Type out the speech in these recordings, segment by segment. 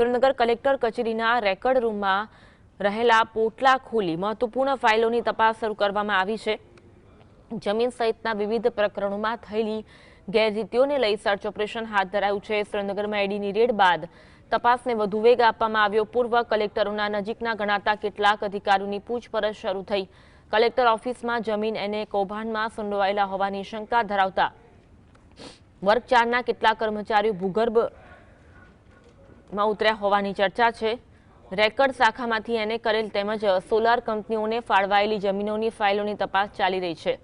Surendranagar collector કચેરીના record રૂમમાં રહેલા પોટલા ખોલી મહત્વપૂર્ણ ફાઇલોની તપાસ શરૂ કરવામાં આવી છે। જમીન સહિતના વિવિધ પ્રકરણોમાં થયેલી ગેરરીતિઓને લઈ સર્ચ ઓપરેશન હાથ ધરાયું છે। સુરેન્દ્રનગરમાં ઈડીની રેડ બાદ તપાસને વધુ વેગ આપવામાં આવ્યો। પૂર્વ કલેક્ટરોના નજીકના ગણાતા કેટલાક અધિકારીઓની પૂછપરછ શરૂ થઈ। કલેક્ટર ઓફિસમાં જમીન અને કૌભાંડમાં સંડોવાયેલા હોવાની શંકા ધરાવતા વર્ગ 4ના કેટલાક કર્મચારીઓ ભૂગર્ભમાં ઉતર્યા હોવાની ચર્ચા છે। રેકર્ડ શાખામાંથી એને કરેલ તેમજ સોલાર કંપનીઓને ફાળવાયેલી જમીનોની ફાઇલોની તપાસ ચાલી રહી છે।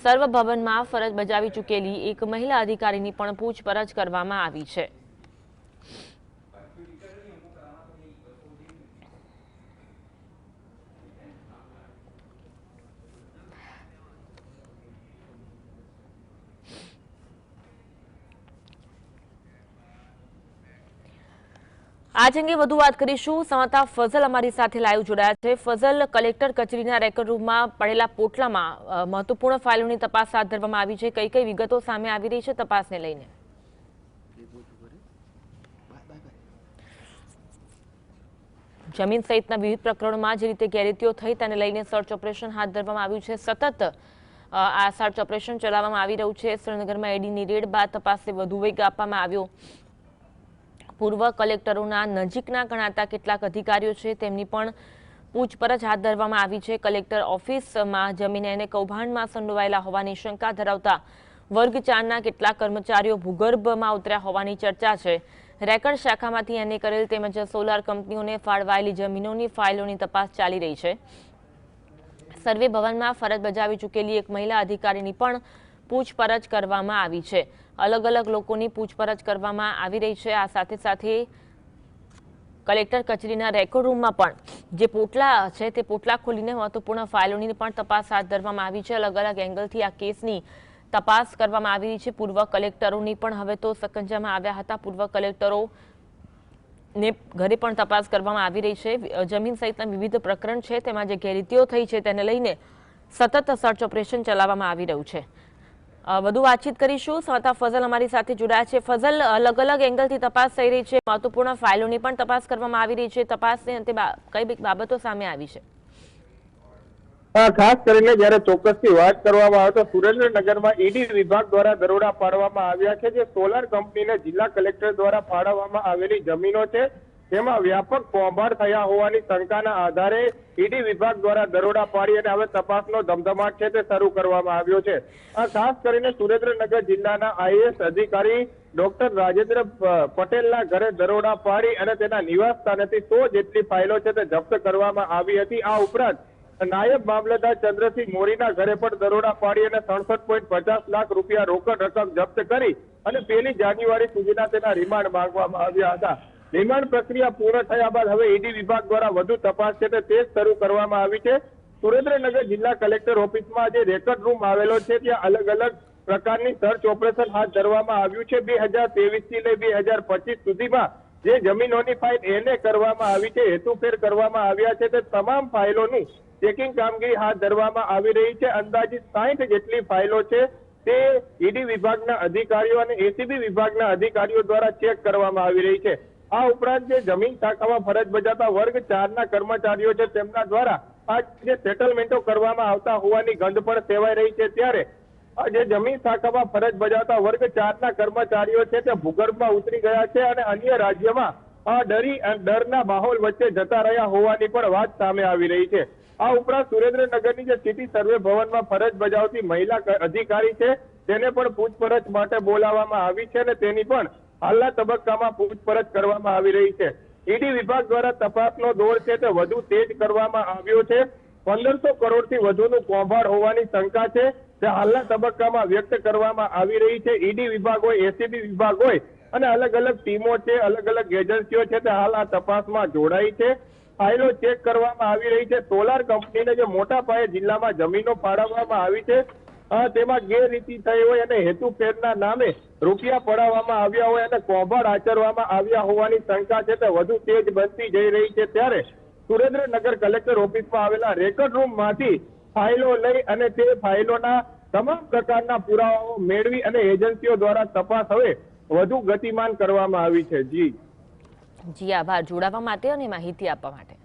સર્વ ભવનમાં ફરજ બજાવી ચૂકેલી એક મહિલા અધિકારીની પણ પૂછપરછ કરવામાં આવી છે। आज अंगे વધુ વાત કરીશું। સંવાદદાતા ફઝલ અમારી સાથે લાઈવ જોડાયા છે। ફઝલ, કલેક્ટર કચેરીના રેકર્ડ રૂમમાં પડેલા પોટલામાં મહત્વપૂર્ણ ફાઇલોની તપાસ હાથ ધરવામાં આવી છે। કઈ કઈ વિગતો સામે આવી રહી છે તપાસને લઈને? જમીન સહિતના વિવિધ પ્રકરણોમાં જે રીતે ગેરરીતિઓ થઈ તેને લઈને સર્ચ ઓપરેશન હાથ ધરવામાં આવ્યું છે। સતત આ સર્ચ ઓપરેશન ચલાવવામાં આવી રહ્યું છે। સુરેન્દ્રનગરમાં ઈડીની રેડ બાદ તપાસને વધુ વેગ આપવામાં આવ્યો। પૂર્વ કલેક્ટરોના નજીકના ગણાતા કેટલાક અધિકારીઓ છે તેમની પણ પૂછપરછ હાથ ધરવામાં આવી છે। કલેક્ટર ઓફિસમાં જમીન અને કૌભાંડમાં સંડોવાયેલા હોવાની શંકા ધરાવતા વર્ગ 4ના કેટલાક કર્મચારીઓ ભૂગર્ભમાં ઉતર્યા હોવાની ચર્ચા છે। રેકર્ડ શાખામાંથી એને કરેલ તેમજ સોલાર કંપનીઓને ફાળવાયેલી જમીનોની ફાઇલોની તપાસ ચાલી રહી છે। સર્વે ભવનમાં ફરજ બજાવી ચૂકેલી એક મહિલા અધિકારીની પણ પૂછપરછ કરવામાં આવી છે। अलग अलग लोकोनी पूछपरछ करवामां आवी रही है। आ साथे साथे कलेक्टर कचेरीना रेकर्ड रूममां पण जे पोटला छे ते पोटला खोलीने महत्वपूर्ण फाइलोनी पण तपास हाथ धरवामां आवी छे। अलग अलग एंगलथी आ केसनी तपास करवामां आवी रही छे। पूर्व कलेक्टरोनी पण हवे तो सकंजामां आव्या हता। पूर्व कलेक्टरोने घरे पण तपास करवामां आवी रही छे। जमीन सहितना विविध प्रकरण छे तेमां जे गैररीतिओ थई छे तेने लईने सतत सर्च ऑपरेशन चलाववामां आवी રહ્યું છે। વધુ વાતચીત કરીશું। સંવાદદાતા ફઝલ અમારી સાથે જોડાયા છે। ફઝલ, અલગ અલગ એંગલથી તપાસ થઈ રહી છે, મહત્વપૂર્ણ ફાઇલોની પણ તપાસ કરવામાં આવી રહી છે। તપાસને અંતે કઈ બાબતો સામે આવી છે? ખાસ કરીને જ્યારે ચોક્કસથી વાત કરવામાં આવે તો સુરેન્દ્રનગરમાં ઈડી વિભાગ દ્વારા દરોડા પાડવામાં આવ્યા છે। જે સોલાર કંપનીને જિલ્લા કલેક્ટર દ્વારા ફાળવવામાં આવેલી જમીનો છે તેમાં વ્યાપક કૌભાંડ થયા હોવાની શંકાના આધારે ઈડી વિભાગ દ્વારા દરોડા પાડી અને હવે તપાસનો ધમધમાટ છે તે શરૂ કરવામાં આવ્યો છે। ખાસ કરીને સુરેન્દ્રનગર જિલ્લાના આઈએએસ અધિકારી ડોક્ટર રાજેન્દ્ર પટેલના ઘરે દરોડા પાડી અને તેના નિવાસ સ્થાનેથી 100 જેટલી ફાઇલો છે તે જપ્ત કરવામાં આવી હતી। આ ઉપરાંત નાયબ મામલતદાર ચંદ્રસિંહ મોરીના ઘરે પણ દરોડા પાડી અને 67.50 લાખ રૂપિયા રોકડ રકમ જપ્ત કરી અને 1 જાન્યુઆરી સુધીના તેના રિમાન્ડ માંગવામાં આવ્યા હતા। રિમાન્ડ પ્રક્રિયા પૂર્ણ થયા બાદ હવે ઈડી વિભાગ દ્વારા વધુ તપાસ છે તે શરૂ કરવામાં આવી છે। સુરેન્દ્રનગર જિલ્લા કલેક્ટર ઓફિસમાં જે રેકર્ડ રૂમ આવેલો છે ત્યાં અલગ અલગ પ્રકારની સર્ચ ઓપરેશન હાથ ધરવામાં આવ્યું છે। 2023 થી લઈ 2025 સુધીમાં જે જમીનોની ફાઇલ એને કરવામાં આવી છે, હેતુફેર કરવામાં આવ્યા છે તે તમામ ફાઇલોની ચેકિંગ કામગીરી હાથ ધરવામાં આવી રહી છે। અંદાજિત 60 જેટલી ફાઇલો છે તે ઈડી વિભાગના અધિકારીઓ અને એસીબી વિભાગના અધિકારીઓ દ્વારા ચેક કરવામાં આવી રહી છે। આ ઉપરાંત જે જમીન શાખામાં ફરજ બજાવતા વર્ગ 4ના કર્મચારીઓ છે તેમના દ્વારા આ જે સેટલમેન્ટો કરવામાં આવતા હોવાની ગંધ પણ સેવાઈ રહી છે। ત્યારે જે જમીન શાખામાં ફરજ બજાવતા વર્ગ 4ના કર્મચારીઓ છે તે ભૂગર્ભમાં ઉતરી ગયા છે અને અન્ય રાજ્યમાં ડરના માહોલ વચ્ચે જતા રહ્યા હોવાની પણ વાત સામે આવી રહી છે। આ ઉપરાંત સુરેન્દ્રનગરની જે સિટી સર્વે ભવનમાં ફરજ બજાવતી મહિલા અધિકારી છે તેને પણ પૂછપરછ માટે બોલાવવામાં આવી છે અને તેની પણ હાલના તબક્કામાં પૂછપરછ કરવામાં આવી રહી છે। ઈડી વિભાગ દ્વારા તપાસનો દોર છે તે વધુ તેજ કરવામાં આવ્યો છે। 1500 કરોડથી વધુનું કૌભાંડ હોવાની શંકા છે તે હાલના તબક્કામાં વ્યક્ત કરવામાં આવી રહી છે। ઈડી વિભાગ હોય, એસીબી વિભાગ હોય અને અલગ અલગ ટીમો છે, અલગ અલગ એજન્સીઓ છે તે હાલ આ તપાસમાં જોડાઈ છે। ફાઇલો ચેક કરવામાં આવી રહી છે। સોલાર કંપનીને જે મોટા પાયે જિલ્લામાં જમીનો ફાળવવામાં આવી છે તેમાં ગેરરીતિ થઈ હોય અને હેતુફેરના નામે રૂપિયા પડાવવામાં આવ્યા હોય અને કૌભાંડ આચરવામાં આવ્યા હોવાની શંકા છે તે વધુ તેજ બનતી જઈ રહી છે। ત્યારે સુરેન્દ્રનગર કલેક્ટર ઓફિસમાં આવેલા રેકર્ડ રૂમમાંથી ફાઇલો લઈ અને તે ફાઇલોના તમામ પ્રકારના પુરાવાઓ મેળવી અને એજન્સીઓ દ્વારા તપાસ હવે વધુ ગતિમાન કરવામાં આવી છે। જી જી આભાર જોડાવા માટે અને માહિતી આપવા માટે.